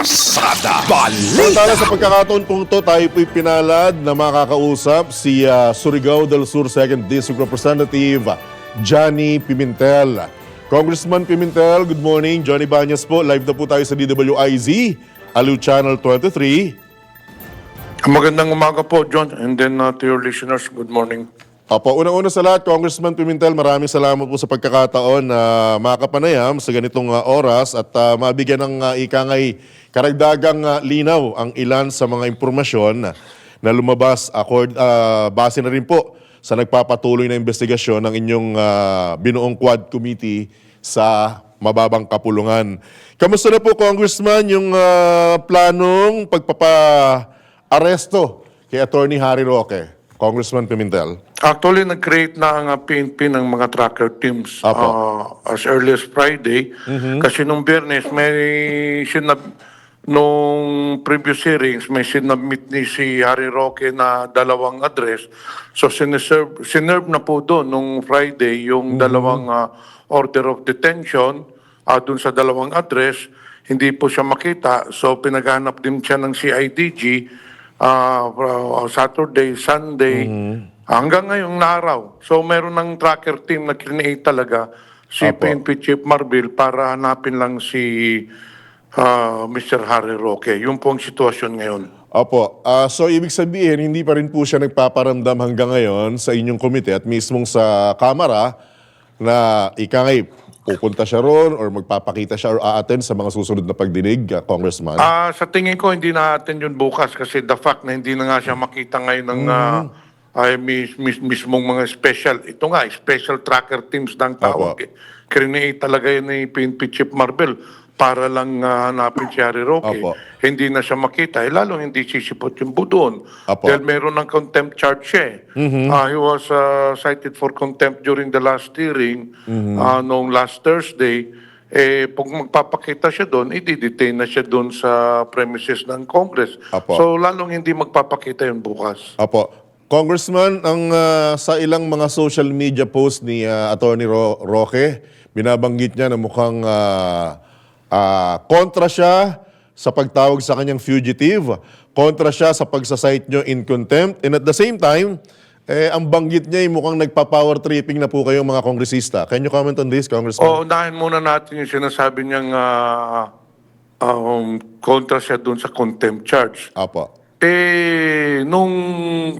Pasada Samantala Balita. sa pagkakataon pong ito, tayo po'y pinalad na makakausap si Surigao del Sur 2nd District Representative Johnny Pimentel. Congressman Pimentel, good morning. Johnny Banyas po. Live na po tayo sa DWIZ, Aliw Channel 23. Magandang umaga po, John, and then to your listeners, good morning. Opo, unang-una sa lahat, Congressman Pimentel, maraming salamat po sa pagkakataon na makapanayam sa ganitong oras at mabigyan ng ikangay karagdagang linaw ang ilan sa mga impormasyon na lumabas base na rin po sa nagpapatuloy na investigasyon ng inyong binuong Quad Committee sa mababang kapulungan. Kamusta na po, Congressman, yung planong pagpapa-aresto kay Attorney Harry Roque? Congressman Pimentel. Actually, nag-create na ang PNP ng mga tracker teams Apo. as early as Friday. Kasi nung Biyernes, nung previous hearings, may sinubmit ni si Harry Roque na dalawang address. So, sinerve na po doon nung Friday yung dalawang order of detention doon sa dalawang address. Hindi po siya makita. So, pinaghanap din siya ng CIDG Saturday, Sunday, hanggang ngayong araw. So, meron ng tracker team na create talaga si Apo. PNP Chief Marbil para hanapin lang si Mr. Harry Roque. Yun po ang sitwasyon ngayon. Opo. So, ibig sabihin, hindi pa rin po siya nagpaparamdam hanggang ngayon sa inyong komite at mismong sa Kamara na ikangay pupunta siya ron or magpapakita siya or a-attend sa mga susunod na pagdinig, Congressman? Sa tingin ko, hindi natin yun bukas kasi the fact na hindi na nga siya makita ngayon ng mismong mga special tracker teams ng tawag. Create talaga yun ni PNP Chief Marbil para lang hanapin si Harry Roque. Apo. Hindi na siya makita. Lalo hindi sisipot yung budon. Apo. Dahil meron ng contempt charge siya. He was cited for contempt during the last hearing noong last Thursday. Pag magpapakita siya doon, i-detain na siya doon sa premises ng Congress. Apo. So, lalong hindi magpapakita yun bukas. Opo. Congressman, ang sa ilang mga social media post ni Attorney Roque, binabanggit niya na mukhang kontra siya sa pagtawag sa kanyang fugitive, kontra siya sa pagsasite nyo in contempt, and at the same time, ang banggit niya ay mukhang nagpa-power tripping na po kayong mga kongresista. Can you comment on this, Congressman? Unahin muna natin yung sinasabi niyang kontra siya doon sa contempt charge. Opo. Nung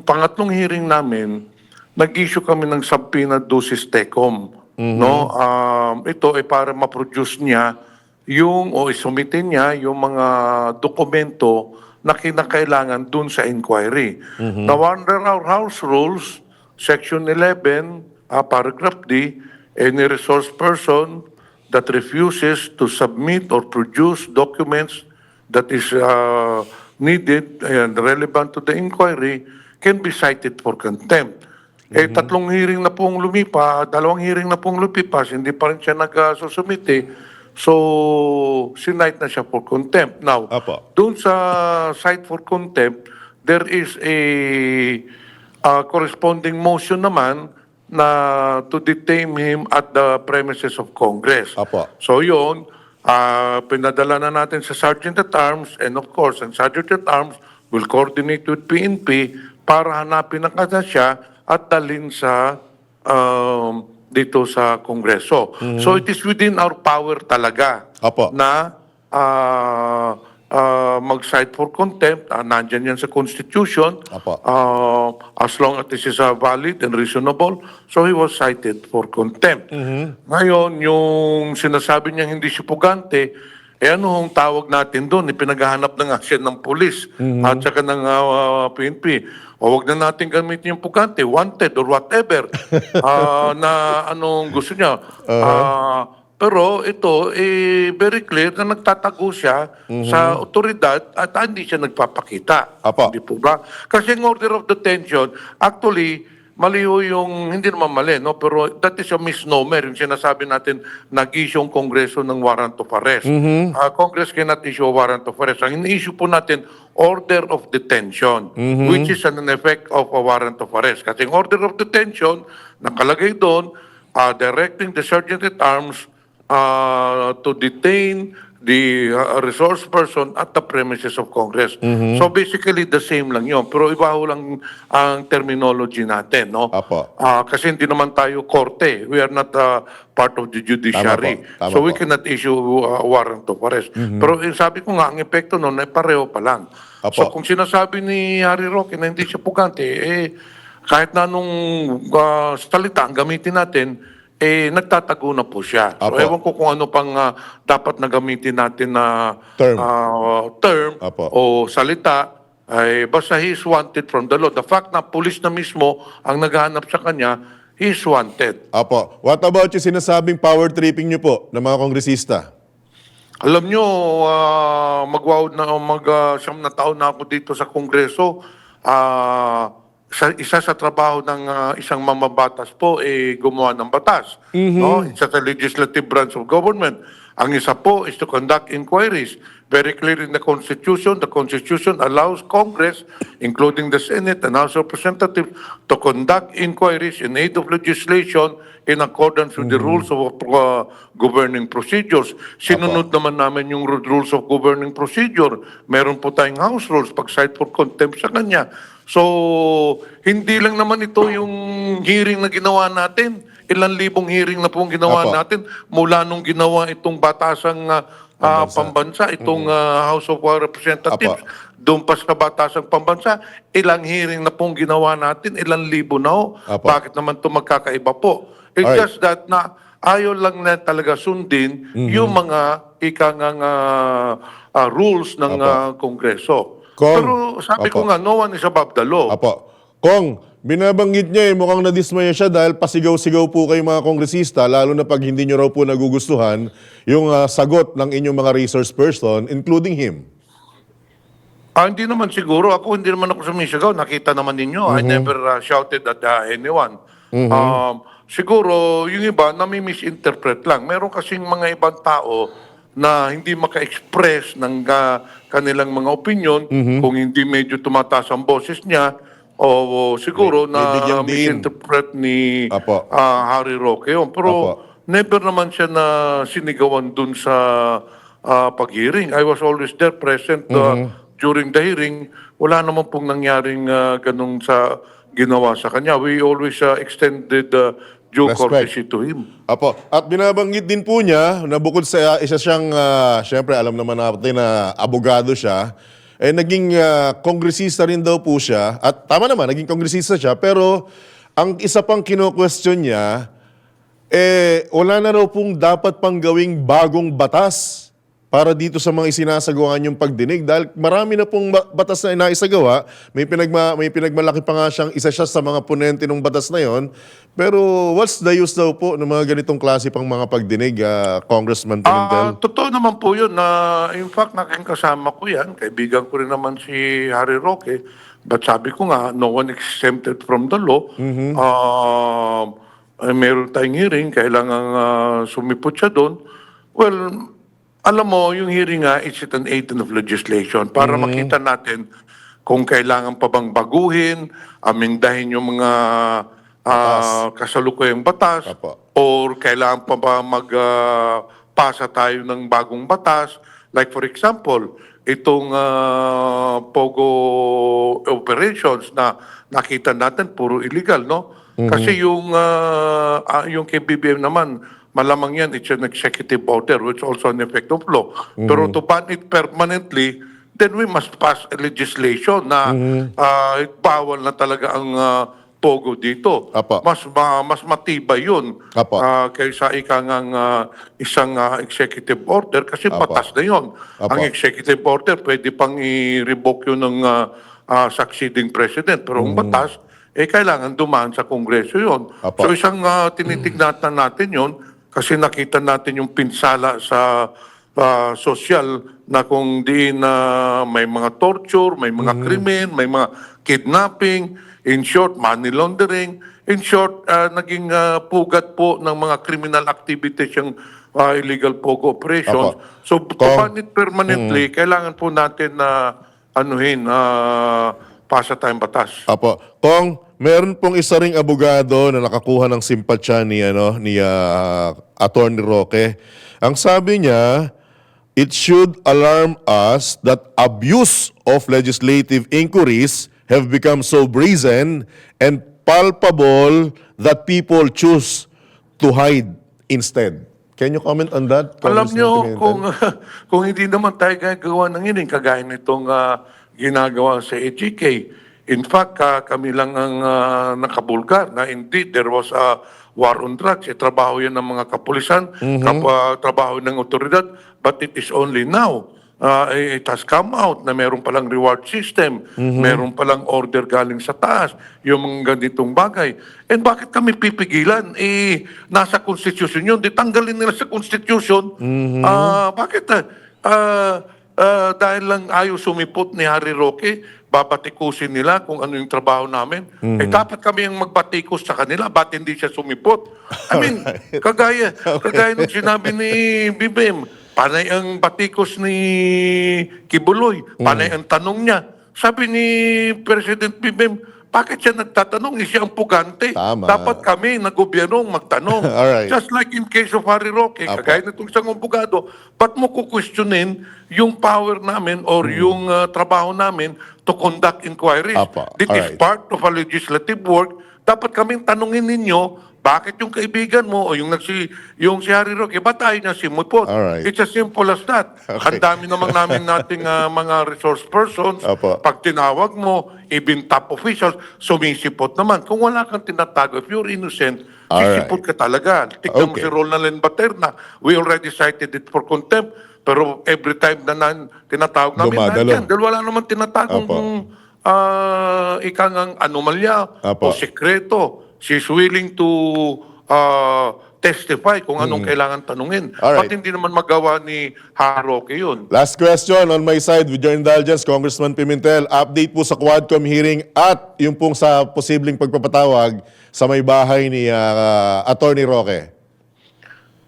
pangatlong hearing namin, nag-issue kami ng subpoena dosis TECOM. No? Ito ay para ma-produce niya isumitin niya yung mga dokumento na kinakailangan dun sa inquiry. Now, under our House Rules, Section 11, Paragraph D, any resource person that refuses to submit or produce documents that is needed and relevant to the inquiry can be cited for contempt. Tatlong hearing na pong dalawang hearing na pong lumipas, hindi pa rin siya nagsusumite. So, sinight na siya for contempt. Now, Apo. doon sa cite for contempt, there is a corresponding motion naman na to detain him at the premises of Congress. Apo. So yun, pinadala na natin sa Sergeant at Arms, and of course, ang Sergeant at Arms will coordinate with PNP para hanapin ang kanya siya at dalhin sa dito sa Kongreso. So it is within our power talaga Apo. na mag-cite for contempt. Nandyan yan sa Constitution. Apo. As long as this is valid and reasonable. So he was cited for contempt. Ngayon, yung sinasabi niya hindi siya pugante, ano ang tawag natin doon? Ipinaghahanap na nga siya ng pulis at saka ng PNP. O wag na natin gamitin yung pugante, wanted or whatever, na anong gusto niya. Pero ito, very clear na nagtatago siya sa otoridad at hindi siya nagpapakita. Apo. Hindi po ba? Kasi ang order of detention, actually, mali ho yung, hindi naman mali, no? Pero that is a misnomer. Yung sinasabi natin, nag-issue ang Kongreso ng warrant of arrest. Congress cannot issue a warrant of arrest. Ang in-issue po natin, order of detention, which is an effect of a warrant of arrest. Kasi ang order of detention, nakalagay doon, directing the Sergeant at Arms to detain the resource person at the premises of Congress. So basically the same lang yun. Pero iba ho lang ang terminology natin, no? Apo. Kasi hindi naman tayo korte. We are not part of the judiciary. Tama So we po. cannot issue a warrant of arrest. Pero sabi ko nga, ang epekto nun ay pareho pa lang. Apo. So kung sinasabi ni Harry Roque na hindi siya pugante, kahit na nung salita ang gamitin natin, nagtatago na po siya. So Apo. ewan ko kung ano pang dapat na gamitin natin na Term. term Apo. o salita, ay basta he is wanted from the law. The fact na pulis na mismo ang naghahanap sa kanya, he is wanted. Apo. What about yung sinasabing power tripping niyo po ng mga kongresista? Alam nyo, siyam na taon na ako dito sa Kongreso. Isa sa trabaho ng isang mamabatas po gumawa ng batas. No? Isa sa legislative branch of government. Ang isa po is to conduct inquiries. Very clear in the Constitution allows Congress, including the Senate and House of Representatives, to conduct inquiries in aid of legislation in accordance with the rules of governing procedures. Sinunod naman namin yung rules of governing procedure. Meron po tayong House rules pag cite for contempt sa kanya. So, hindi lang naman ito yung hearing na ginawa natin. Ilang libong hearing na pong ginawa Apo. natin mula nung ginawa itong batasang pambansa, itong House of Representatives, doon pa sa batasang pambansa, ilang hearing na pong ginawa natin, ilang libo na ho. Apo. Bakit naman ito magkakaiba po? It's Alright. just that na ayaw lang na talaga sundin yung mga ikangang rules ng Kongreso. Kung- Pero sabi ko Apo. nga, no one is above the law. Apo. Kung binabanggit niya mukhang nadismaya siya dahil pasigaw-sigaw po kayo mga kongresista, lalo na pag hindi niyo raw po nagugustuhan yung sagot ng inyong mga resource person, including him. Hindi naman siguro. Hindi naman ako sumisigaw. Nakita naman ninyo. I never shouted at anyone. Siguro, yung iba, nami-misinterpret lang. Meron kasing mga ibang tao na hindi maka-express ng kanilang mga opinion kung hindi medyo tumataas ang boses niya o siguro May bigyang din. misinterpret ni Apo. Harry Roque yun. Pero Apo. never naman siya na sinigawan dun sa pag-hearing. I was always there present during the hearing. Wala naman pong nangyaring ganun sa ginawa sa kanya. We always extended due Respect. courtesy to him. Apo. At binabanggit din po niya na bukod sa isa siyang, syempre alam naman natin na abogado siya, naging kongresista rin daw po siya. At tama naman, naging kongresista siya. Pero ang isa pang kino-question niya, wala na raw pong dapat pang gawing bagong batas para dito sa mga isinasagawa niyong pagdinig. Dahil marami na pong batas na inaisagawa. May pinagmalaki pa nga siyang isa siya sa mga ponente ng batas na yon. Pero what's the use daw po ng mga ganitong klase pang mga pagdinig, Congressman Pimentel? Totoo naman po yun. In fact, nakikasama ko yan. Kaibigan ko rin naman si Harry Roque. But sabi ko nga, no one exempted from the law. Meron tayong hearing, kailangan sumipot siya doon. Well, alam mo, yung hearing nga, it's an aid of legislation para makita natin kung kailangan pa bang baguhin, amendahin yung mga kasalukuyang batas, Apo. or kailangan pa ba magpasa tayo ng bagong batas. Like for example, itong POGO operations na nakita natin, puro illegal, no? Kasi yung kay BBM naman, malamang yan, it's an executive order, which also an effect of law. Pero to ban it permanently, then we must pass a legislation na bawal na talaga ang POGO dito. Apo. Mas matibay yun Apo. kaysa isang executive order kasi Apo. batas na yun. Apo. Ang executive order, pwede pang i-revoke yun ng succeeding president. Pero ang batas, kailangan dumaan sa Kongreso yun. Apo. So isang tinitignan natin yun kasi nakita natin yung pinsala sa sosyal na kung diin na may mga torture, may mga krimen, may mga kidnapping, in short, money laundering, in short, naging pugat po ng mga criminal activities yung illegal POGO operations. Apo. So, to ban it permanently, kailangan po natin na pasa tayong batas. Apo. Kung meron pong isa ring abogado na nakakuha ng simpatsya ni Attorney Roque. Ang sabi niya, it should alarm us that abuse of legislative inquiries have become so brazen and palpable that people choose to hide instead. Can you comment on that? Alam Congressman nyo, Pimentel? kung hindi naman tayo gagawa ng ining, kagaya nitong ginagawa sa AGK, in fact, kami lang ang nakabulgar na indeed there was a war on drugs. Trabaho yan ng mga kapulisan, trabaho ng otoridad, but it is only now. It has come out na meron palang reward system, meron palang order galing sa taas, yung mga ganitong bagay. And bakit kami pipigilan? Nasa Constitution yun, di tanggalin nila sa Constitution. Bakit? Dahil lang ayaw sumipot ni Harry Roque, babatikusin nila kung ano yung trabaho namin. Dapat kami yung magbatikos sa kanila, ba't hindi siya sumipot? I mean, kagaya nung sinabi ni BBM, panay ang batikos ni Kibuloy, panay ang tanong niya. Sabi ni President BBM, bakit siya nagtatanong? Siya ang pugante. Tama. Dapat kami na gobyerno ang magtanong. Alright. Just like in case of Harry Roque, kagaya nitong isang abogado, ba't mo kukwestiyonin yung power namin or yung trabaho namin to conduct inquiries? Apa. This is Alright. part of a legislative work. Dapat kaming tanungin ninyo, bakit yung kaibigan mo o yung si Harry Roque, ba't ayaw niya simupot? Alright. It's as simple as that. Okay. Ang dami naman namin nating mga resource persons. Apo. Pag tinawag mo, even top officials, sumisipot naman. Kung wala kang tinatago, if you're innocent, Alright. sisipot ka talaga. Tignan mo Okay. si Roland Baterna. We already cited it for contempt. Pero every time na tinatawag namin, Dumadalo. nandiyan. Dahil wala naman tinatagong Apo. ikangang anomalya Apo. o sekreto. She's willing to testify kung anong kailangan tanungin. Alright. Ba't hindi naman magawa ni Haroke yun? Last question on my side with your indulgence, Congressman Pimentel. Update po sa Quadcom hearing at yung pong sa posibleng pagpapatawag sa may bahay ni Attorney Roque.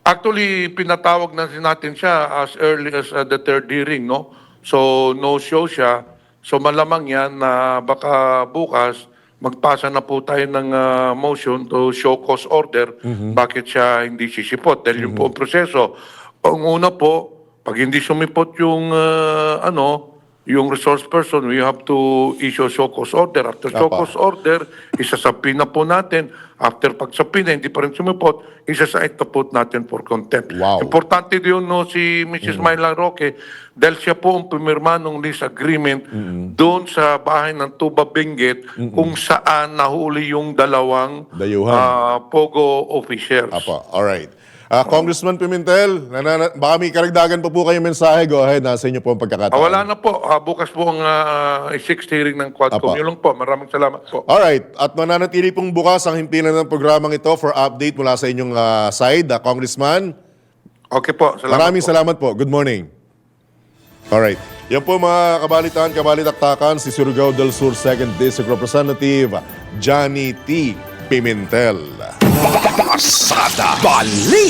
Actually, pinatawag na natin siya as early as the third hearing, no? So, no show siya. So, malamang yan na baka bukas, magpasa na po tayo ng motion to show cause order. Bakit siya hindi sisipot? Dahil yun po ang proseso. Ang una po, pag hindi sumipot yung yung resource person, we have to issue show cause order. After show Apa. cause order, isasapin na po natin. After pagsapin na, hindi pa rin sumipot, isasait na po natin for contempt. Wow. Importante din no, si Mrs. Myla Roque dahil siya po ang pumirma ng lease agreement doon sa bahay ng Tuba Benguet kung saan nahuli yung dalawang Dayuhan. POGO officers. Apo, alright. Congressman Pimentel, baka may karagdagan pa po kayo mensahe. Go ahead, nasa inyo po ang pagkakataon. Wala na po. Bukas po ang sixth hearing ng Quadcom. Apa. Yun lang po. Maraming salamat po. Alright, at mananatili pong bukas ang himpilan ng programang ito for update mula sa inyong side, Congressman. Okay po. Salamat Maraming po. salamat po. Good morning. Alright. Yan po mga kabalitaan, kabalitaktakan, si Surigao del Sur 2nd District Representative Johnny T. Pimentel. Pasada Balita.